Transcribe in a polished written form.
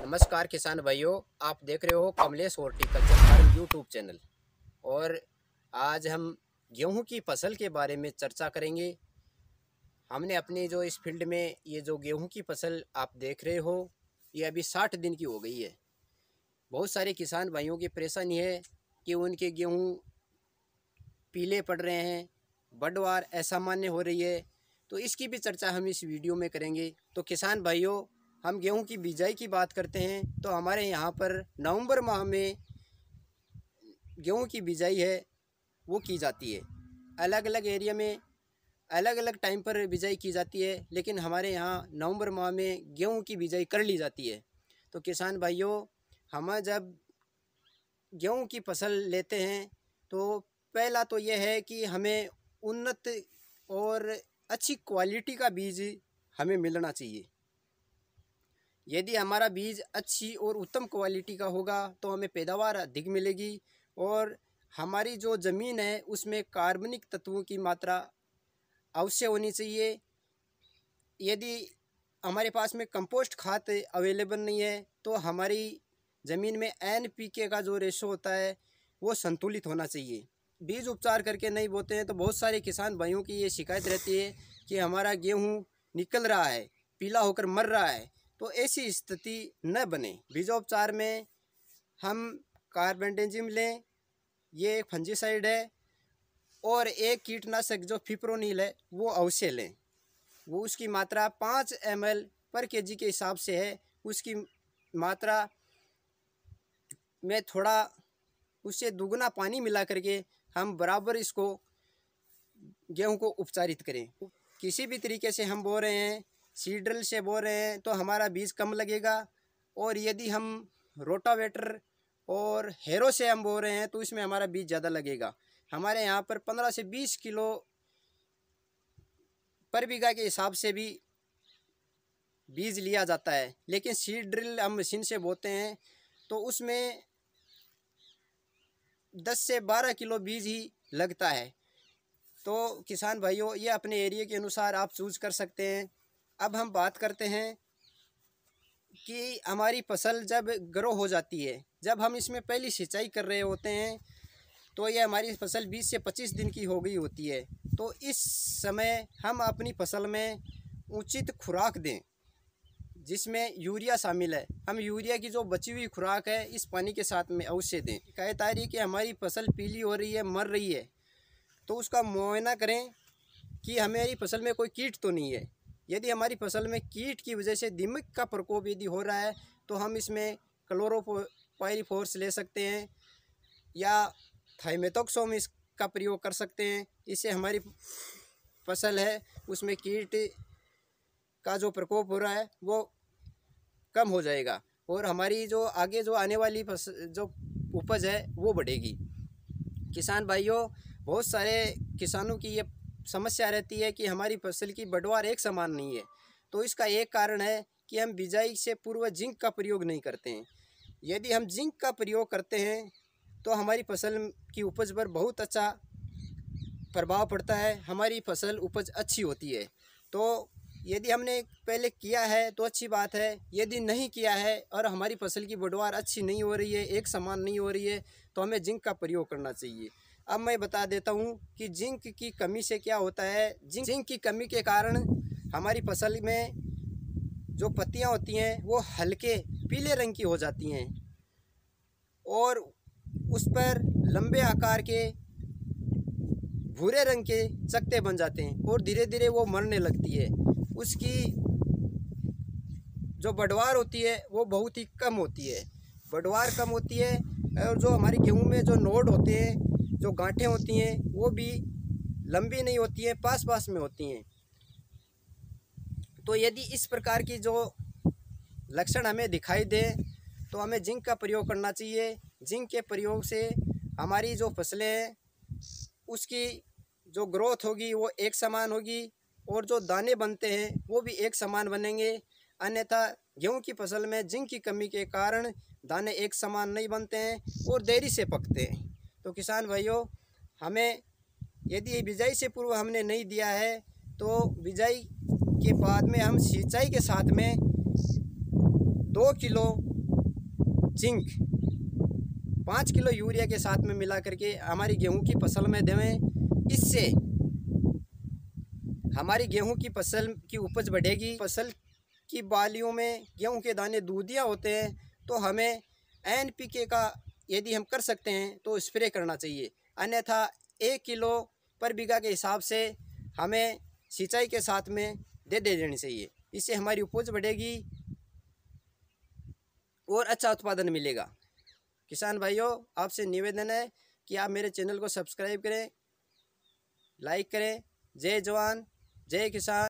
नमस्कार किसान भाइयों, आप देख रहे हो Kamlesh horticulture farm YouTube channel. और आज हम गेहूं की फसल के बारे में चर्चा करेंगे। हमने अपनी जो इस फील्ड में ये जो गेहूं की फसल आप देख रहे हो, ये अभी 60 दिन की हो गई है। बहुत सारे किसान भाइयों की परेशानी है कि उनके गेहूं पीले पड़ रहे हैं, बढ़वार असामान्य हो रही है। तो इसकी भी चर्चा हम इस वीडियो में करेंगे। तो किसान भाइयों, हम गेहूं की बिजाई की बात करते हैं तो हमारे यहाँ पर नवंबर माह में गेहूं की बिजाई है वो की जाती है। अलग अलग एरिया में अलग अलग टाइम पर बिजाई की जाती है, लेकिन हमारे यहाँ नवंबर माह में गेहूं की बिजाई कर ली जाती है। तो किसान भाइयों, हम जब गेहूं की फसल लेते हैं तो पहला तो यह है कि हमें उन्नत और अच्छी क्वालिटी का बीज हमें मिलना चाहिए। यदि हमारा बीज अच्छी और उत्तम क्वालिटी का होगा तो हमें पैदावार अधिक मिलेगी और हमारी जो ज़मीन है उसमें कार्बनिक तत्वों की मात्रा अवश्य होनी चाहिए। यदि हमारे पास में कंपोस्ट खाद अवेलेबल नहीं है तो हमारी ज़मीन में NPK का जो रेशो होता है वो संतुलित होना चाहिए। बीज उपचार करके नहीं बोते हैं तो बहुत सारे किसान भाइयों की ये शिकायत रहती है कि हमारा गेहूं निकल रहा है, पीला होकर मर रहा है। तो ऐसी स्थिति न बने। बीजोपचार में हम कार्बेंडाजिम लें, ये एक फंजीसाइड है, और एक कीटनाशक जो फिप्रोनिल है वो अवश्य लें। वो उसकी मात्रा 5 ml पर kg के हिसाब से है। उसकी मात्रा में थोड़ा उससे दुगना पानी मिला करके हम बराबर इसको गेहूं को उपचारित करें। किसी भी तरीके से हम बो रहे हैं, सीड्रिल से बो रहे हैं तो हमारा बीज कम लगेगा, और यदि हम रोटावेटर और हेरो से हम बो रहे हैं तो इसमें हमारा बीज ज़्यादा लगेगा। हमारे यहाँ पर 15 से 20 किलो पर बीघा के हिसाब से भी बीज लिया जाता है, लेकिन सीड ड्रिल हम मशीन से बोते हैं तो उसमें 10 से 12 किलो बीज ही लगता है। तो किसान भाइयों, ये अपने एरिया के अनुसार आप चूज कर सकते हैं। अब हम बात करते हैं कि हमारी फसल जब ग्रो हो जाती है, जब हम इसमें पहली सिंचाई कर रहे होते हैं तो ये हमारी फसल 20 से 25 दिन की हो गई होती है। तो इस समय हम अपनी फसल में उचित खुराक दें जिसमें यूरिया शामिल है। हम यूरिया की जो बची हुई खुराक है इस पानी के साथ में अवश्य दें। शिकायत आ रही है कि हमारी फसल पीली हो रही है, मर रही है, तो उसका मुआयना करें कि हमारी फसल में कोई कीट तो नहीं है। यदि हमारी फसल में कीट की वजह से दीमक का प्रकोप यदि हो रहा है तो हम इसमें क्लोरोपाइरीफॉस ले सकते हैं या थाइमेथॉक्सोम इसका प्रयोग कर सकते हैं। इससे हमारी फसल है उसमें कीट का जो प्रकोप हो रहा है वो कम हो जाएगा और हमारी जो आगे जो आने वाली जो उपज है वो बढ़ेगी। किसान भाइयों, बहुत सारे किसानों की ये समस्या रहती है कि हमारी फसल की बढ़वार एक समान नहीं है। तो इसका एक कारण है कि हम बिजाई से पूर्व जिंक का प्रयोग नहीं करते हैं। यदि हम जिंक का प्रयोग करते हैं तो हमारी फसल की उपज पर बहुत अच्छा प्रभाव पड़ता है, हमारी फसल उपज अच्छी होती है। तो यदि हमने पहले किया है तो अच्छी बात है, यदि नहीं किया है और हमारी फसल की बढ़वार अच्छी नहीं हो रही है, एक समान नहीं हो रही है, तो हमें जिंक का प्रयोग करना चाहिए। अब मैं बता देता हूँ कि जिंक की कमी से क्या होता है। जिंक की कमी के कारण हमारी फसल में जो पत्तियाँ होती हैं वो हल्के पीले रंग की हो जाती हैं और उस पर लंबे आकार के भूरे रंग के चकते बन जाते हैं और धीरे धीरे वो मरने लगती है। उसकी जो बढ़वार होती है वो बहुत ही कम होती है, बढ़वार कम होती है। और जो हमारी गेहूं में जो नोड होते हैं, जो गांठें होती हैं, वो भी लंबी नहीं होती हैं, पास पास में होती हैं। तो यदि इस प्रकार की जो लक्षण हमें दिखाई दे तो हमें जिंक का प्रयोग करना चाहिए। जिंक के प्रयोग से हमारी जो फसलें हैं उसकी जो ग्रोथ होगी वो एक समान होगी और जो दाने बनते हैं वो भी एक समान बनेंगे। अन्यथा गेहूं की फसल में जिंक की कमी के कारण दाने एक समान नहीं बनते हैं और देरी से पकते हैं। तो किसान भाइयों, हमें यदि बिजाई से पूर्व हमने नहीं दिया है तो बिजाई के बाद में हम सिंचाई के साथ में 2 किलो जिंक 5 किलो यूरिया के साथ में मिला करके हमारी गेहूं की फसल में देवें। इससे हमारी गेहूं की फसल की उपज बढ़ेगी। फसल की बालियों में गेहूं के दाने दूधिया होते हैं, तो हमें NPK का यदि हम कर सकते हैं तो स्प्रे करना चाहिए, अन्यथा 1 किलो पर बीघा के हिसाब से हमें सिंचाई के साथ में दे देनी चाहिए। इससे हमारी उपज बढ़ेगी और अच्छा उत्पादन मिलेगा। किसान भाइयों, आपसे निवेदन है कि आप मेरे चैनल को सब्सक्राइब करें, लाइक करें। जय जवान जय किसान।